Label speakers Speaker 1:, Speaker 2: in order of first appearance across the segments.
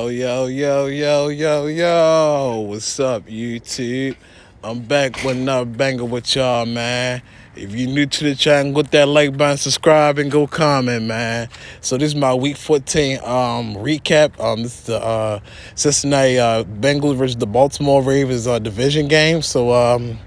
Speaker 1: Yo. What's up, YouTube? I'm back with another banger with y'all, man. If you're new to the channel, hit that like button, subscribe, and go comment, man. So this is my Week 14 recap. This is the Cincinnati Bengals versus the Baltimore Ravens division game. So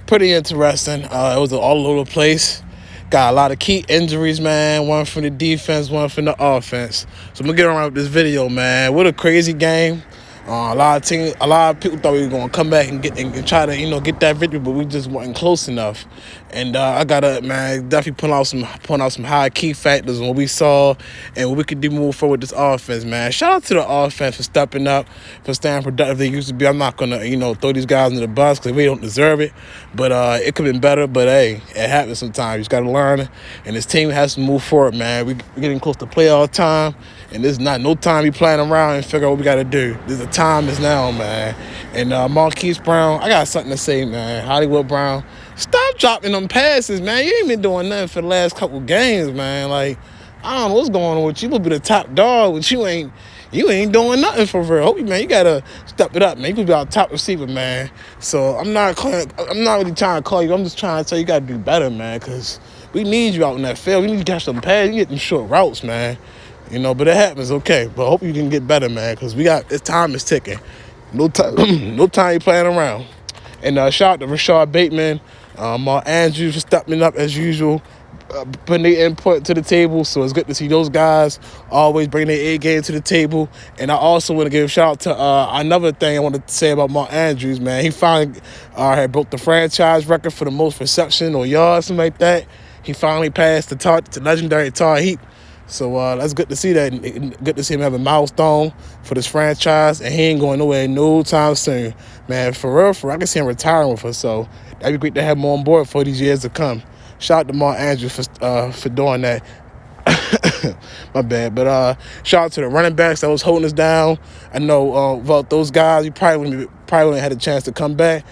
Speaker 1: pretty interesting. It was all over the place. Got a lot of key injuries, man. One from the defense, one from the offense. So I'm gonna get around with this video, man. What a crazy game. A lot of people thought we were gonna come back and try to get that victory, but we just weren't close enough. And I gotta, man, definitely point out some high key factors on what we saw and what we could do moving forward with this offense, man. Shout out to the offense for stepping up, for staying productive they used to be. I'm not gonna throw these guys under the bus because we don't deserve it, but it could have been better. But hey, it happens sometimes. You just gotta learn, and this team has to move forward, man. We're getting close to playoff time, and there's not no time to be playing around and figure out what we gotta do. The time is now, man. And Marquise Brown, I got something to say, man. Hollywood Brown, stop dropping them passes, man. You ain't been doing nothing for the last couple games, man. Like, I don't know what's going on with you. You supposed to be the top dog, but you ain't doing nothing for real. Hope you, man, you gotta step it up, man. You could be our top receiver, man. So I'm not really trying to call you. I'm just trying to tell you gotta do better, man, because we need you out in that field. We need to catch some passes. You get them short routes, man. But it happens, okay. But I hope you can get better, man, because this time is ticking. No time, no time you playing around. And shout out to Rashad Bateman, Mark Andrews for stepping up as usual, putting their input to the table. So it's good to see those guys always bring their A game to the table. And I also want to give a shout out to another thing I want to say about Mark Andrews, man. He finally had broke the franchise record for the most reception or yards, something like that. He finally passed the torch to legendary Tar Heap. So that's good to see that. Good to see him have a milestone for this franchise, and he ain't going nowhere no time soon, man. For real, I can see him retiring with us. So that'd be great to have him on board for these years to come. Shout out to Mark Andrews for doing that. My bad, but shout out to the running backs that was holding us down. I know about those guys. You probably wouldn't had a chance to come back.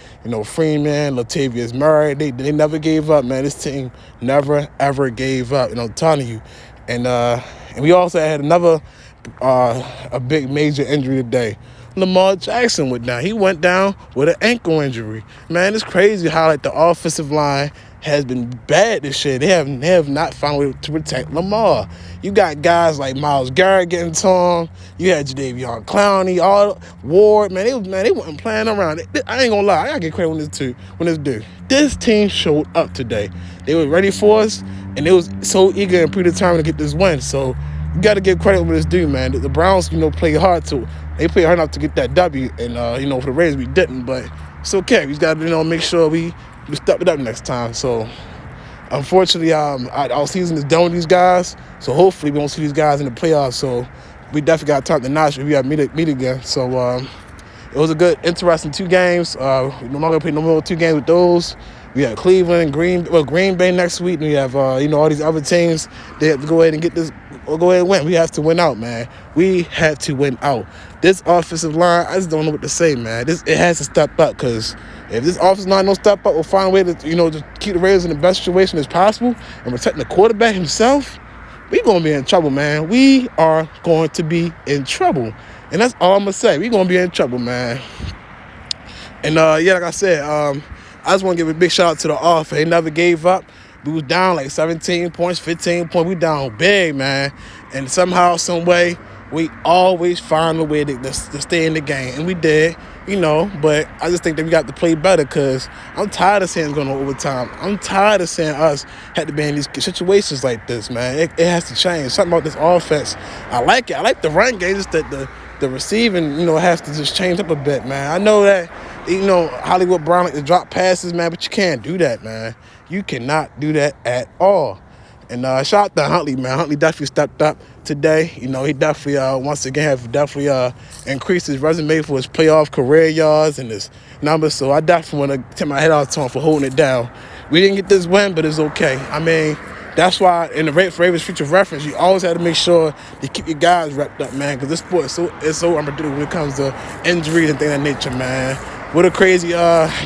Speaker 1: Freeman, Latavius Murray, they never gave up, man. This team never ever gave up. I'm telling you. And we also had another a big major injury today. Lamar Jackson went down. He went down with an ankle injury. Man, it's crazy how the offensive line has been bad this year. They have not found a way to protect Lamar. You got guys like Myles Garrett getting torn. You had Jadeveon Clowney, all Ward. They wasn't playing around. I ain't gonna lie. I gotta get credit when it's due. This team showed up today. They were ready for us, and they was so eager and predetermined to get this win. So you got to give credit when it's due, man. The Browns, played hard to. They played hard enough to get that W, and for the Raiders we didn't, but it's okay. We just got to make sure we step it up next time. So unfortunately, our season is done with these guys. So hopefully we won't see these guys in the playoffs. So we definitely got to top the notch if we have to meet again. So it was a good, interesting 2 games. We're not gonna play no more 2 games with those. We have Cleveland, Green Bay next week. And we have all these other teams. They have to go ahead and get this. Or go ahead and win. We have to win out, man. We have to win out. This offensive line, I just don't know what to say, man. It has to step up, because if this offensive line don't step up, we'll find a way to to keep the Raiders in the best situation as possible and protect the quarterback himself. We're gonna be in trouble, man. We are going to be in trouble, and that's all I'm gonna say. We're gonna be in trouble, man. And like I said, I just want to give a big shout out to the offense. They never gave up. We was down like 17 points, 15 points. We down big, man. And somehow, some way, we always find a way to stay in the game. And we did, But I just think that we got to play better, because I'm tired of seeing us going to overtime. I'm tired of seeing us had to be in these situations like this, man. It has to change. Something about this offense. I like it. I like the run game. Just that the receiving, has to just change up a bit, man. I know that, Hollywood Brown like to drop passes, man, but you can't do that, man. You cannot do that at all. And shout out to Huntley, man. Huntley definitely stepped up today. He definitely, once again, increased his resume for his playoff career yards and his numbers. So I definitely want to tip my head off to him for holding it down. We didn't get this win, but it's okay. I mean, that's why in the Ravens Future Reference, you always have to make sure you keep your guys wrapped up, man, because this sport is so unpredictable when it comes to injuries and things of that nature, man. What a crazy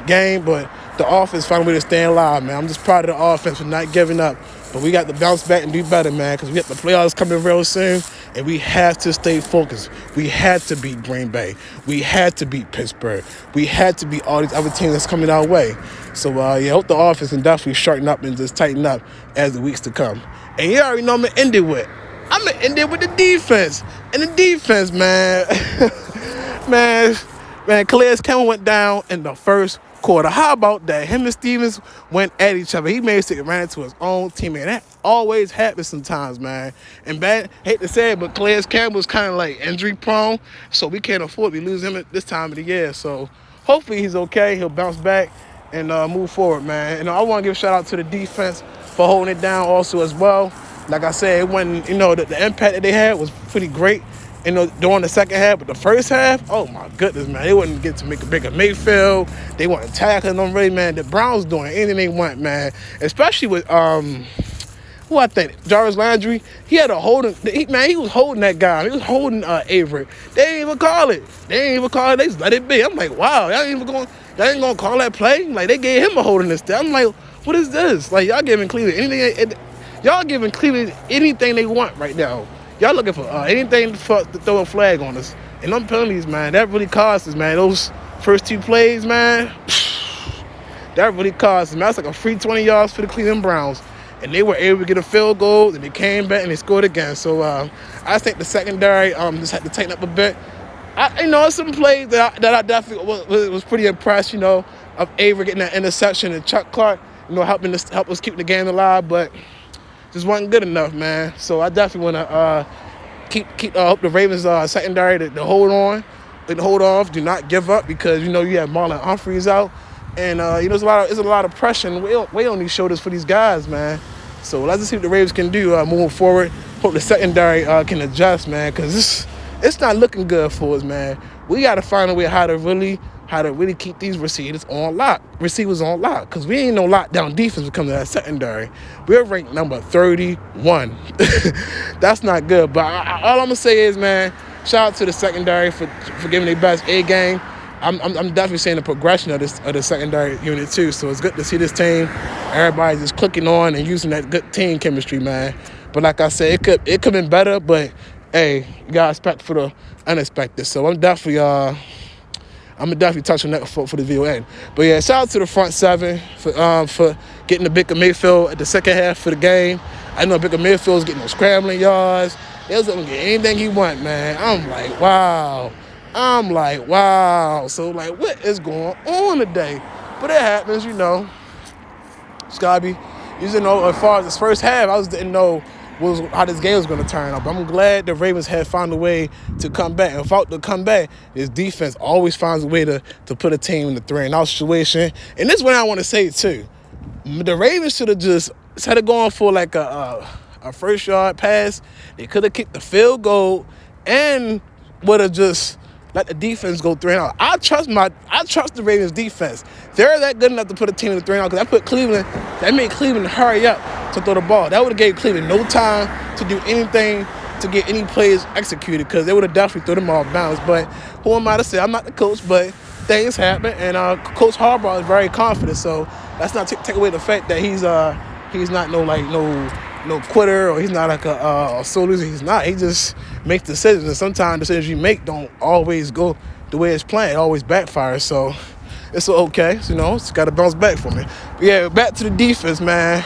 Speaker 1: game, but the offense found a way to stay alive, man. I'm just proud of the offense for not giving up. But we got to bounce back and do better, man, because we got the playoffs coming real soon. and we have to stay focused. We had to beat Green Bay. We had to beat Pittsburgh. We had to beat all these other teams that's coming our way. So, yeah, I hope the offense can definitely sharpen up and just tighten up as the weeks to come. And you already know I'm going to end it with. I'm going to end it with the defense. And the defense, man. Man, Calais Campbell went down in the first quarter. How about that? Him and Stevens went at each other. He made it ran into his own teammate. That always happens sometimes, man. And bad, hate to say it, but Calais Campbell's kind of like injury prone, so we can't afford to lose him at this time of the year. So hopefully he's okay. He'll bounce back and move forward, man. And I want to give a shout out to the defense for holding it down also as well. Like I said, when the impact that they had was pretty great. During the second half, but the first half, oh my goodness, man, they wouldn't get to make a Baker Mayfield. They weren't tackling them really, man. The Browns doing anything they want, man. Especially with who I think, Jarvis Landry. He had a holding. He was holding that guy. He was holding Avery. They didn't even call it. They just let it be. I'm like, wow, y'all ain't gonna call that play. Like they gave him a holding instead. I'm like, what is this? Like y'all giving Cleveland anything? Y'all giving Cleveland anything they want right now. Y'all looking for anything to throw a flag on us. And them penalties, man, that really cost us, man. Those first two plays, man, that really cost us, man. That's like a free 20 yards for the Cleveland Browns. And they were able to get a field goal, and they came back and they scored again. So I think the secondary just had to tighten up a bit. Some plays that I definitely was pretty impressed, of Avery getting that interception and Chuck Clark, help us keep the game alive, but just wasn't good enough, man. So I definitely want to hope the Ravens secondary to hold on, and hold off, do not give up, because you have Marlon Humphreys out, and there's a lot of pressure and weight on these shoulders for these guys, man. So let's just see what the Ravens can do moving forward. Hope the secondary can adjust, man, because it's not looking good for us, man. We got to find a way how to really keep these receivers on lock, because we ain't no lockdown defense when it comes to that secondary. We're ranked number 31. That's not good. But all I'm gonna say is, man, shout out to the secondary for giving their best A game. I'm definitely seeing the progression of the secondary unit too. So it's good to see this team. Everybody's just clicking on and using that good team chemistry, man. But like I said, it could have been better. But hey, you gotta expect for the unexpected. So I'm definitely touch on that for the video end. But yeah, shout out to the front seven for getting the Baker Mayfield at the second half for the game. I know Baker Mayfield's getting those scrambling yards. He was able to get anything he want, man. I'm like, wow. So like, what is going on today? But it happens, Scotty. You didn't know as far as this first half, I didn't know how this game was going to turn out. But I'm glad the Ravens had found a way to come back. And without the comeback, this defense always finds a way to put a team in the 3-and-out situation. And this is what I want to say, too. The Ravens should have just, instead of going for like a first yard pass, they could have kicked the field goal and would have just let the defense go 3-and-out. I trust the Ravens defense. They're that good enough to put a team in the 3-and-out, because that made Cleveland hurry up to throw the ball. That would have gave Cleveland no time to do anything to get any plays executed, because they would have definitely threw them off balance. But who am I to say? I'm not the coach, but things happen, and Coach Harbaugh is very confident. So that's not take away the fact that he's not no quitter, or he's not like a sole loser. He's not. He just makes decisions, and sometimes decisions you make don't always go the way it's planned. It always backfires. So it's okay. It's got to bounce back for me. But yeah, back to the defense, man.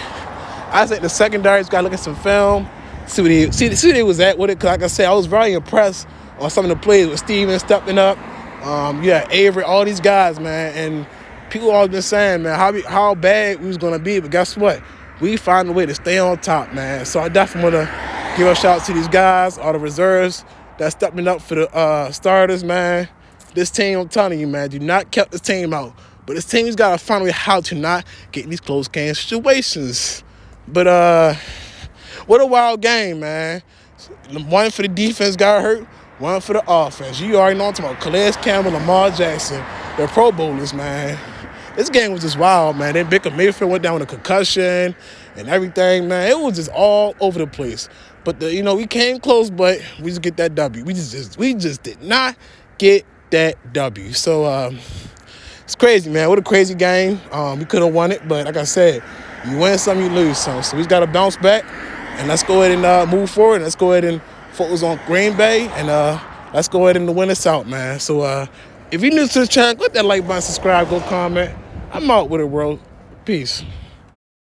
Speaker 1: I think the secondary's got to look at some film, see where they was at with it. Because like I said, I was very impressed on some of the plays with Steven stepping up. Avery, all these guys, man. And people always been saying, man, how bad we was going to be. But guess what? We find a way to stay on top, man. So I definitely want to give a shout out to these guys, all the reserves that's stepping up for the starters, man. This team, I'm telling you, man, do not count this team out. But this team's got to find a way how to not get in these close game situations. But what a wild game, man. One for the defense got hurt, one for the offense. You already know I'm talking about Calais Campbell, Lamar Jackson, the Pro Bowlers, man. This game was just wild, man. Then Baker Mayfield went down with a concussion and everything, man. It was just all over the place. But we came close, but we just get that W. We just did not get that W. So it's crazy, man. What a crazy game. We could have won it, but like I said, you win some, you lose some. So we just got to bounce back, and let's go ahead and move forward. Let's go ahead and focus on Green Bay, and let's go ahead and win this out, man. So if you're new to the channel, click that like button, subscribe, go comment. I'm out with it, bro. Peace.